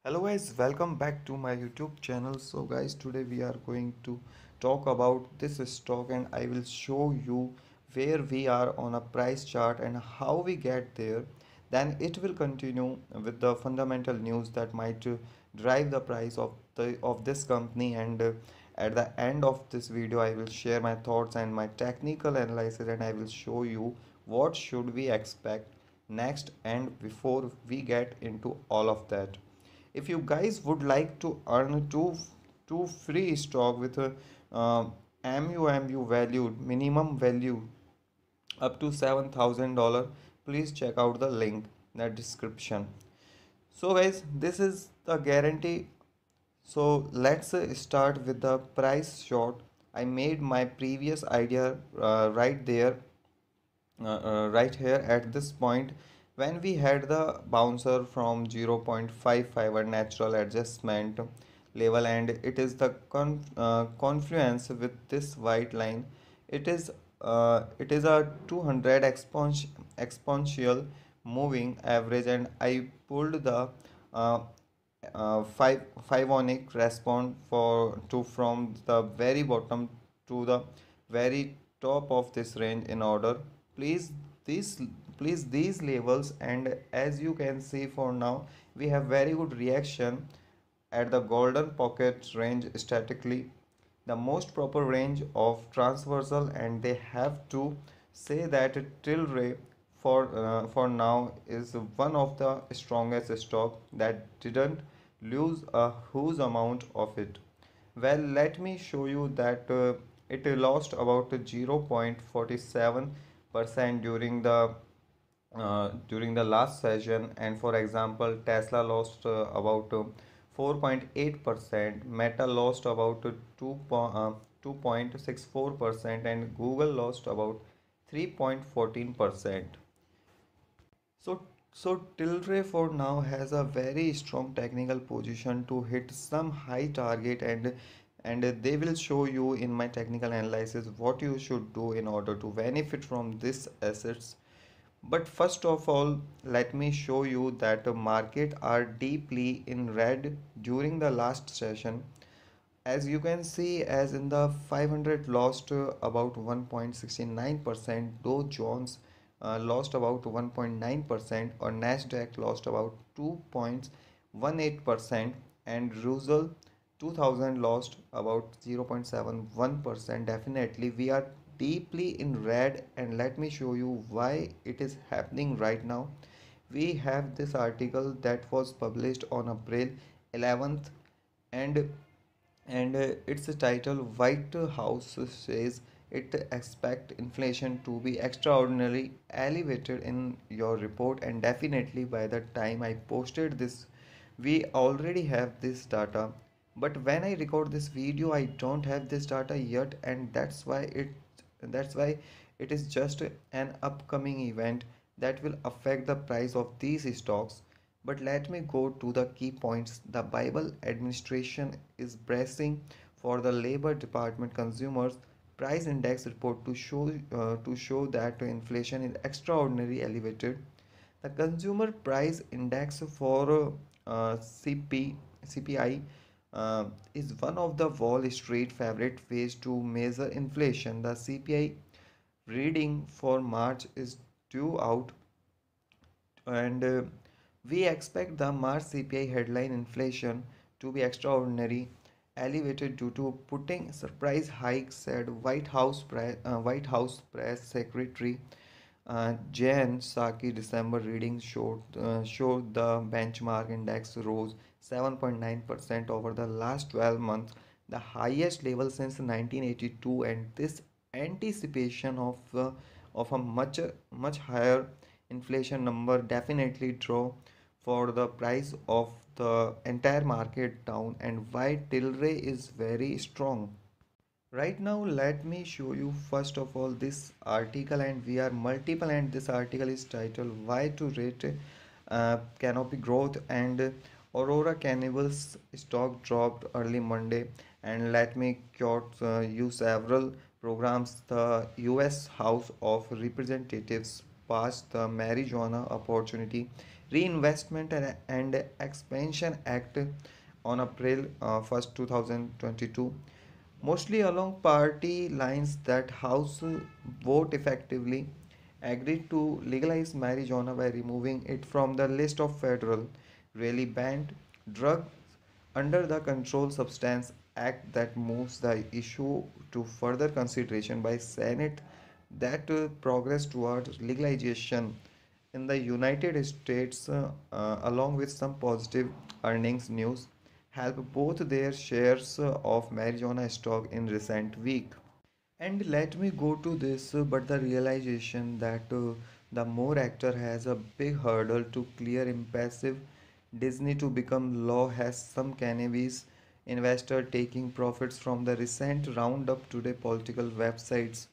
Hello guys, welcome back to my YouTube channel. So guys, today we are going to talk about this stock and I will show you where we are on a price chart and how we get there. Then it will continue with the fundamental news that might drive the price of this company, and at the end of this video I will share my thoughts and my technical analysis, and I will show you what should we expect next and before we get into all of that. If you guys would like to earn two free stock with a uh, MUMU value minimum value up to $7,000, please check out the link in the description. So guys, this is the guarantee. So let's start with the price short. I made my previous idea right there, right here at this point when we had the bouncer from 0.55, a natural adjustment level, and it is the confluence with this white line. It is a 200 exponential moving average, and I pulled the uh, five response for to from the very bottom to the very top of this range in order. Please these please these levels, and as you can see for now we have very good reaction at the golden pocket range statically, the most proper range of transversal, and they have to say that Tilray for now is one of the strongest stock that didn't lose a huge amount of it. Well, let me show you that it lost about 0.47% during the last session, and for example Tesla lost about 4.8%, Meta lost about 2.64%, and Google lost about 3.14%. So Tilray for now has a very strong technical position to hit some high target, and they will show you in my technical analysis what you should do in order to benefit from these assets. But first of all, let me show you that the market are deeply in red during the last session. As you can see, as in the 500 lost about 1.69%, Dow Jones lost about 1.9%, or Nasdaq lost about 2.18%, and Russell 2000 lost about 0.71%. Definitely we are deeply in red, and let me show you why it is happening right now. We have this article that was published on April 11th, and its title, White House says it expect inflation to be extraordinarily elevated in your report, and definitely by the time I posted this we already have this data, but when I record this video I don't have this data yet, and that's why it is just an upcoming event that will affect the price of these stocks. But let me go to the key points. The Bible administration is bracing for the Labor Department Consumers Price Index report to show that inflation is extraordinarily elevated. The Consumer Price Index for CPI is one of the Wall Street favorite ways to measure inflation. The CPI reading for March is due out, and we expect the March CPI headline inflation to be extraordinary elevated due to putting surprise hikes, said White House Press Secretary Jan Psaki. December readings showed the benchmark index rose 7.9% over the last 12 months, the highest level since 1982, and this anticipation of a much higher inflation number definitely draw for the price of the entire market down, and why Tilray is very strong. Right now, let me show you first of all this article, and we are multiple, and this article is titled Why to Rate Canopy Growth, and Aurora Cannabis stock dropped early Monday. And let me quote you several programs. The US House of Representatives passed the marijuana opportunity Reinvestment and Expansion Act on April 1st, 2022, mostly along party lines. That House vote effectively agreed to legalize marijuana by removing it from the list of federal really banned drugs under the Controlled Substance Act. That moves the issue to further consideration by Senate. That progress toward legalization in the United States, along with some positive earnings news, help both their shares of marijuana stock in recent week. And let me go to this, but the realization that the more actor has a big hurdle to clear. Impassive Disney to become law has some cannabis investor taking profits from the recent roundup today political websites.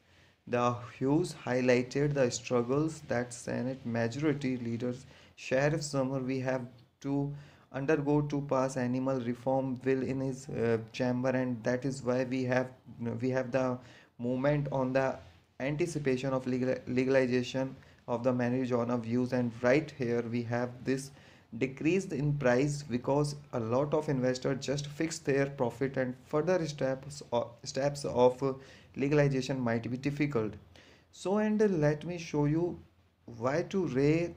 The Hughes highlighted the struggles that Senate majority leaders Sheriff Summer we have to undergo to pass animal reform bill in his chamber, and that is why we have the movement on the anticipation of legalization of the marijuana views. And right here we have this decreased in price because a lot of investors just fix their profit, and further steps of legalization might be difficult. So, and let me show you why to ray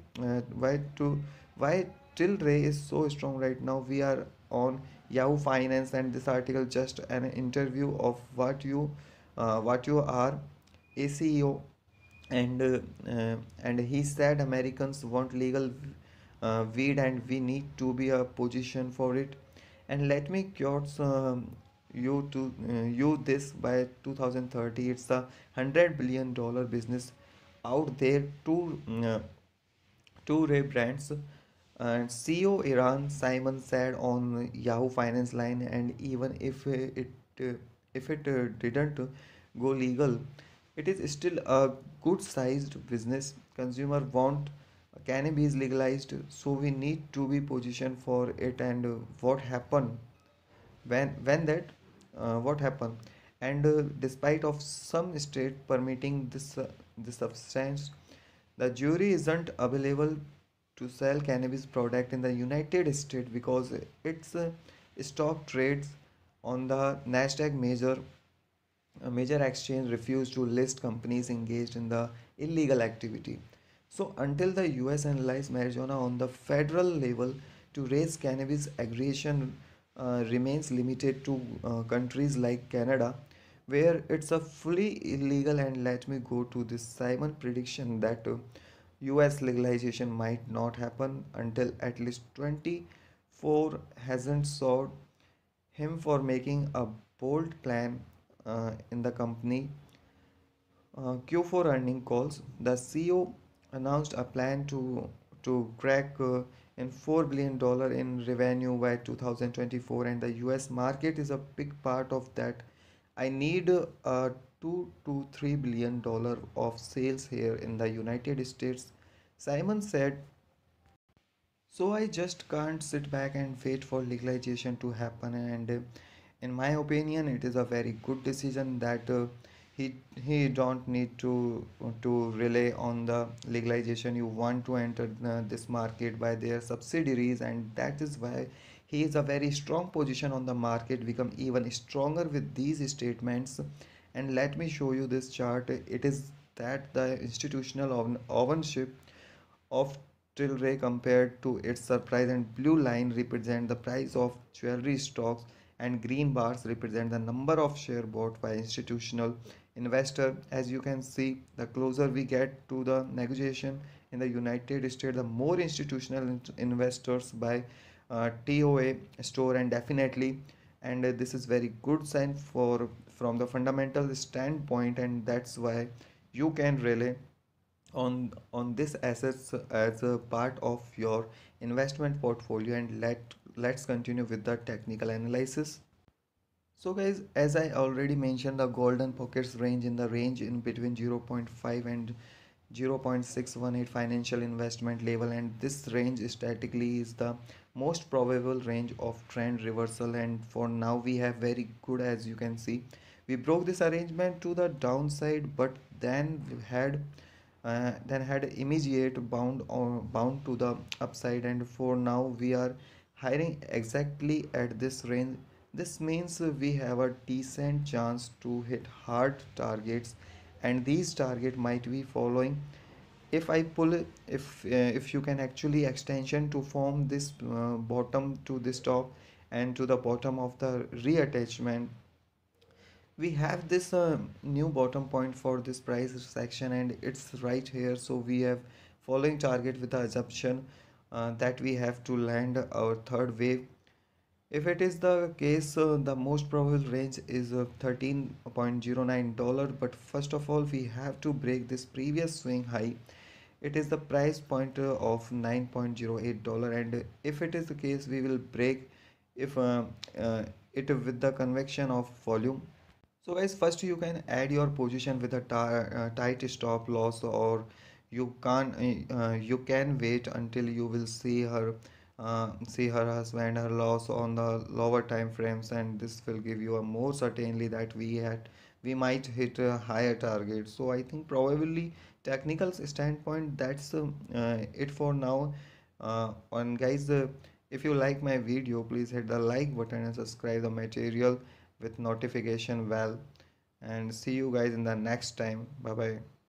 why Tilray is so strong right now. We are on Yahoo Finance, and this article just an interview of what you are a CEO. And he said Americans want legal weed, and we need to be a position for it. And let me quote you this: by 2030 it's a $100 billion business out there. Two Ray brands. And CEO Iran Simon said on Yahoo Finance line, and even uh, if it didn't go legal, it is still a good sized business. Consumer want cannabis legalized, so we need to be positioned for it. And what happened when that what happened? And despite of some state permitting this substance, the jury isn't available to sell cannabis product in the United States because its stock trades on the Nasdaq major exchange refused to list companies engaged in the illegal activity. So until the US analyze marijuana on the federal level to raise cannabis aggregation remains limited to countries like Canada, where it's a fully illegal. And let me go to this Simon prediction that US legalization might not happen until at least 24 hasn't sought him for making a bold claim in the company Q4 earning calls. The CEO announced a plan to crack in $4 billion in revenue by 2024, and the US market is a big part of that. I need $2 to $3 billion of sales here in the United States, Simon said. So I just can't sit back and wait for legalization to happen. And in my opinion, it is a very good decision that he don't need to rely on the legalization. You want to enter this market by their subsidiaries, and that is why he is a very strong position on the market, become even stronger with these statements. And let me show you this chart. It is that the institutional ownership of Tilray compared to its surprise, and blue line represent the price of jewelry stocks, and green bars represent the number of share bought by institutional investor. As you can see, the closer we get to the negotiation in the United States, the more institutional investors buy TOA store. And definitely, and this is very good sign for from the fundamental standpoint, and that's why you can rely on this assets as a part of your investment portfolio. And let's continue with the technical analysis. So guys, as I already mentioned, the golden pockets range in the range in between zero point 0.5 and 0.618 financial investment level, and this range statically is the most probable range of trend reversal. And for now we have very good, as you can see, we broke this arrangement to the downside, but then we had then had immediate bound to the upside, and for now we are hiring exactly at this range. This means we have a decent chance to hit hard targets, and these target might be following. If I pull it, if you can actually extension to form this bottom to this top and to the bottom of the reattachment, we have this new bottom point for this price section, and it's right here. So we have following target with the assumption that we have to land our third wave. If it is the case, the most probable range is $13.09, but first of all we have to break this previous swing high. It is the price point of $9.08, and if it is the case we will break if it with the convection of volume. So guys, first you can add your position with a tight stop loss, or you can wait until you will see her husband her loss on the lower time frames, and this will give you a more certainly that we might hit a higher target. So I think probably technical standpoint that's it for now. And guys, if you like my video, please hit the like button and subscribe the material with notification bell, and see you guys in the next time. Bye bye.